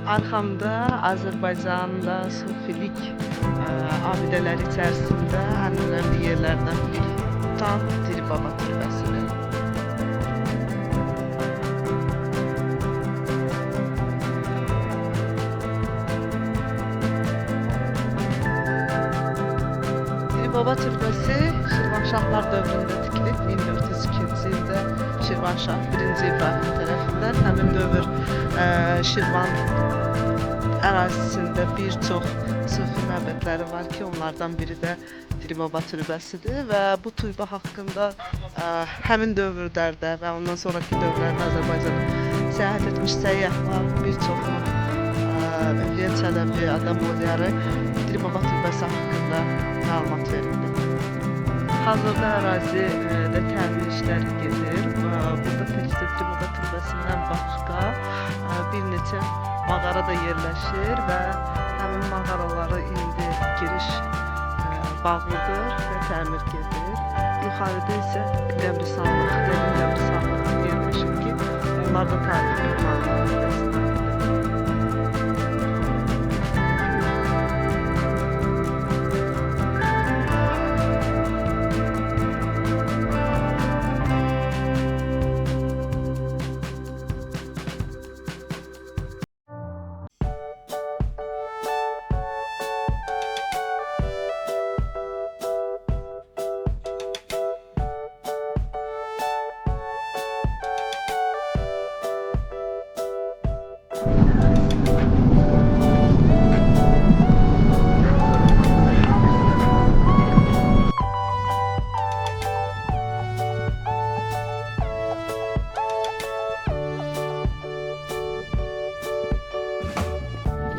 Arxamda Azərbaycanda sufilik abidələri içərisində ən önəmli yerlərdən biri tutan Diri Baba türbəsidir. Diri Baba türbəsi Şirvanşahlar dövründə tikilib 1402-ci ildə Şirvanşah 1-ci İbrahim tərəfindən. Həmin dövr Şirvan ərazisində bir çox sufi məbədləri var ki, onlardan biri də Diri Baba türbəsidir və bu türbə haqqında həmin dövrlərdə və ondan sonraki dövrlərdə Azərbaycana səyahət etmiş səyyahlar bir çoxu Ülviyə Çələbi, Adam Bolyarı Diri Baba türbəsi haqqında məlumat verildi. Hazırda ərazidə təmir işləri gedir. Burada təkcə Diri Baba türbəsindən başqa bir neçə mağara da yerləşir və həmin mağaraları indi giriş bağlıdır və təmir gedir. Yuxarıda isə qəbristanlıq yerləşir ki, onlar da təmir olmalıdır.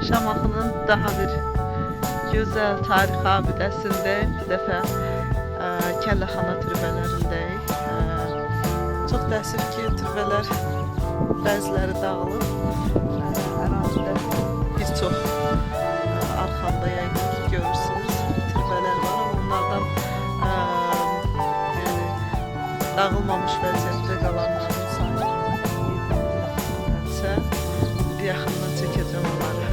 Şamaxının daha bir gözəl tarixi abidəsindəyik. Bir dəfə Kəlləxana türbələrindəyik. Çox təəssüf ki, türbələr bəziləri dağılıb. Ərazidə bir çox arxamda yəqin ki, görürsünüz türbələr var. Onlardan yəni, dağılmamış vəziyyətdə qalanların sayı yaxından çəkəcəm onları.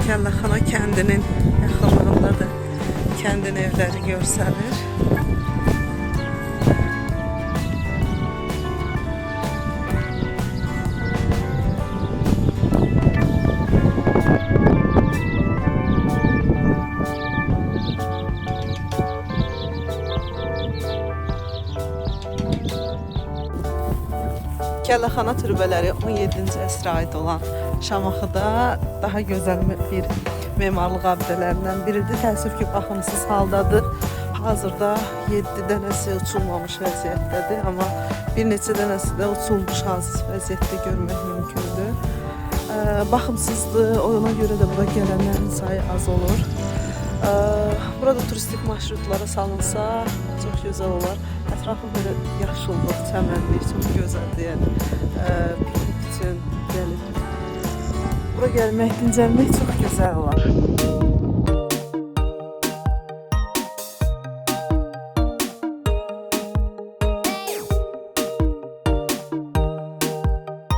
Kəlləxana kəndinin yaxınlığında da kəndin evləri görsəlir. Kəlləxana türbələri 17-ci əsrə aid olan Şamaxıda daha gözəl bir memarlıq abidələrindən biridir. Təəssüf ki, baxımsız haldadır. Hazırda 7 dənəsi uçulmamış vəziyyətdədir, amma bir neçə dənəsi də uçulmuş hazır vəziyyətdə görmək mümkündür. Baxımsızdır, ona görə də bura gələnlərin sayı az olur. Burada turistik marşrutlara salınsa çox gözəl olar. Ətrafı böyle yaşıllıq, çəmənlik çox gözəldir. Yəni piknik üçün gəlib bura gəlmək, dincəlmək çox gözəl olar.